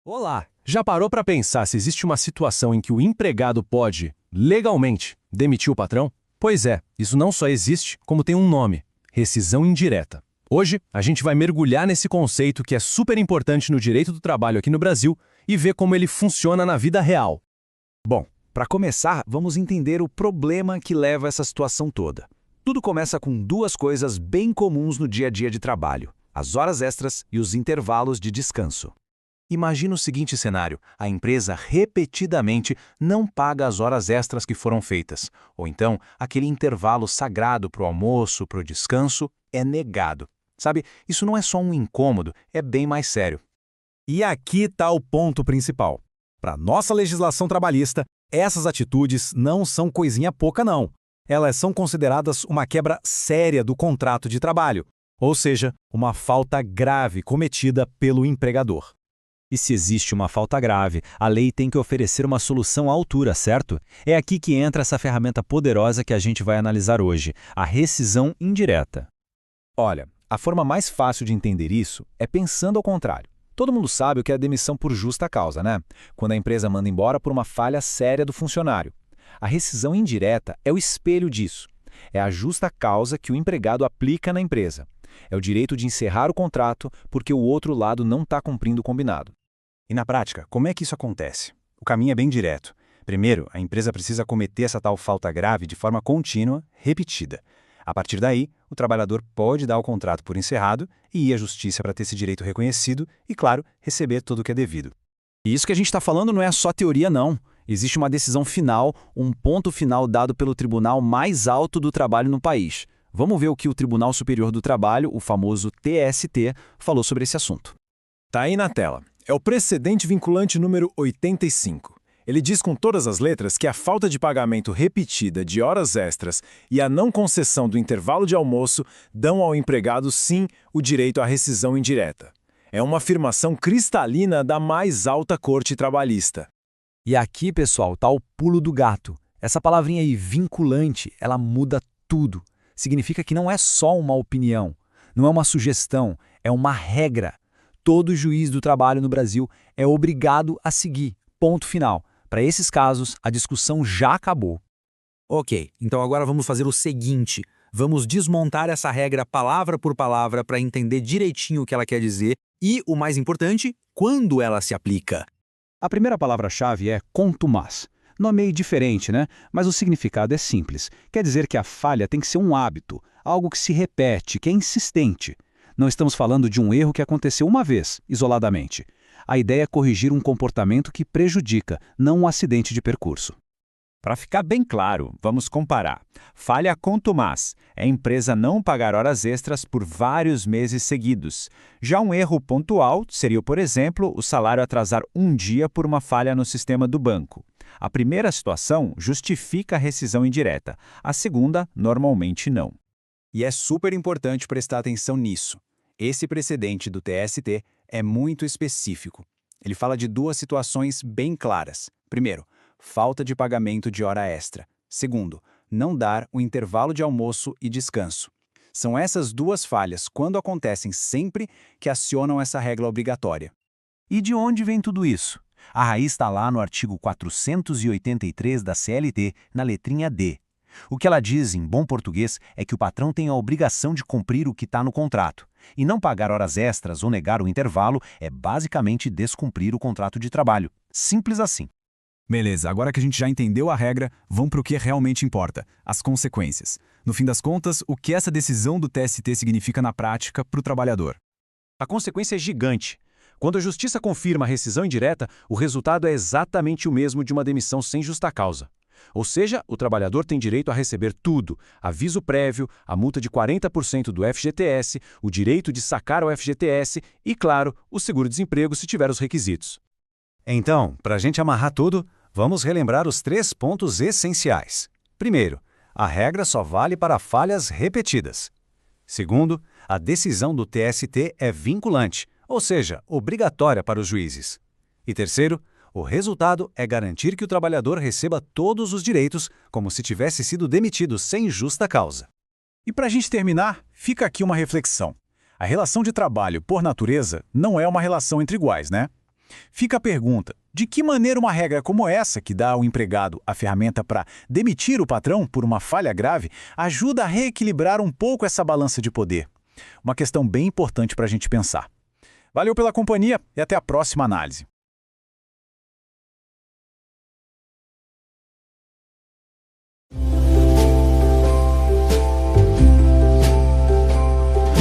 Olá! Já parou para pensar se existe uma situação em que o empregado pode, legalmente, demitir o patrão? Pois é, isso não só existe, como tem um nome: rescisão indireta. Hoje, a gente vai mergulhar nesse conceito que é super importante no direito do trabalho aqui no Brasil e ver como ele funciona na vida real. Bom, para começar, vamos entender o problema que leva a essa situação toda. Tudo começa com duas coisas bem comuns no dia a dia de trabalho: as horas extras e os intervalos de descanso. Imagina o seguinte cenário: a empresa repetidamente não paga as horas extras que foram feitas, ou então aquele intervalo sagrado para o almoço, para o descanso, é negado. Sabe, isso não é só um incômodo, é bem mais sério. E aqui está o ponto principal. Para nossa legislação trabalhista, essas atitudes não são coisinha pouca não. Elas são consideradas uma quebra séria do contrato de trabalho, ou seja, uma falta grave cometida pelo empregador. E se existe uma falta grave, a lei tem que oferecer uma solução à altura, certo? É aqui que entra essa ferramenta poderosa que a gente vai analisar hoje, a rescisão indireta. Olha, a forma mais fácil de entender isso é pensando ao contrário. Todo mundo sabe o que é demissão por justa causa, né? Quando a empresa manda embora por uma falha séria do funcionário. A rescisão indireta é o espelho disso. É a justa causa que o empregado aplica na empresa. É o direito de encerrar o contrato porque o outro lado não está cumprindo o combinado. E na prática, como é que isso acontece? O caminho é bem direto. Primeiro, a empresa precisa cometer essa tal falta grave de forma contínua, repetida. A partir daí, o trabalhador pode dar o contrato por encerrado e ir à justiça para ter esse direito reconhecido e, claro, receber tudo o que é devido. E isso que a gente está falando não é só teoria, não. Existe uma decisão final, um ponto final dado pelo tribunal mais alto do trabalho no país. Vamos ver o que o Tribunal Superior do Trabalho, o famoso TST, falou sobre esse assunto. Tá aí na tela. É o precedente vinculante número 85. Ele diz com todas as letras que a falta de pagamento repetida de horas extras e a não concessão do intervalo de almoço dão ao empregado, sim, o direito à rescisão indireta. É uma afirmação cristalina da mais alta corte trabalhista. E aqui, pessoal, está o pulo do gato. Essa palavrinha aí, vinculante, ela muda tudo. Significa que não é só uma opinião, não é uma sugestão, é uma regra. Todo juiz do trabalho no Brasil é obrigado a seguir. Ponto final. Para esses casos, a discussão já acabou. Ok, então agora vamos fazer o seguinte. Vamos desmontar essa regra palavra por palavra para entender direitinho o que ela quer dizer e, o mais importante, quando ela se aplica. A primeira palavra-chave é contumaz. Nome meio diferente, né? Mas o significado é simples. Quer dizer que a falha tem que ser um hábito, algo que se repete, que é insistente. Não estamos falando de um erro que aconteceu uma vez, isoladamente. A ideia é corrigir um comportamento que prejudica, não um acidente de percurso. Para ficar bem claro, vamos comparar. Falha contumaz é a empresa não pagar horas extras por vários meses seguidos. Já um erro pontual seria, por exemplo, o salário atrasar um dia por uma falha no sistema do banco. A primeira situação justifica a rescisão indireta, a segunda, normalmente não. E é super importante prestar atenção nisso. Esse precedente do TST é muito específico. Ele fala de duas situações bem claras. Primeiro, falta de pagamento de hora extra. Segundo, não dar o intervalo de almoço e descanso. São essas duas falhas, quando acontecem sempre, que acionam essa regra obrigatória. E de onde vem tudo isso? A raiz está lá no artigo 483 da CLT, na letrinha D. O que ela diz, em bom português, é que o patrão tem a obrigação de cumprir o que está no contrato. E não pagar horas extras ou negar o intervalo é basicamente descumprir o contrato de trabalho. Simples assim. Beleza, agora que a gente já entendeu a regra, vamos para o que realmente importa, as consequências. No fim das contas, o que essa decisão do TST significa na prática para o trabalhador? A consequência é gigante. Quando a justiça confirma a rescisão indireta, o resultado é exatamente o mesmo de uma demissão sem justa causa. Ou seja, o trabalhador tem direito a receber tudo: aviso prévio, a multa de 40% do FGTS, o direito de sacar o FGTS e, claro, o seguro-desemprego se tiver os requisitos. Então, para a gente amarrar tudo, vamos relembrar os 3 pontos essenciais. Primeiro, a regra só vale para falhas repetidas. Segundo, a decisão do TST é vinculante, ou seja, obrigatória para os juízes. E terceiro, o resultado é garantir que o trabalhador receba todos os direitos como se tivesse sido demitido sem justa causa. E para a gente terminar, fica aqui uma reflexão. A relação de trabalho, por natureza, não é uma relação entre iguais, né? Fica a pergunta, de que maneira uma regra como essa, que dá ao empregado a ferramenta para demitir o patrão por uma falha grave, ajuda a reequilibrar um pouco essa balança de poder? Uma questão bem importante para a gente pensar. Valeu pela companhia e até a próxima análise.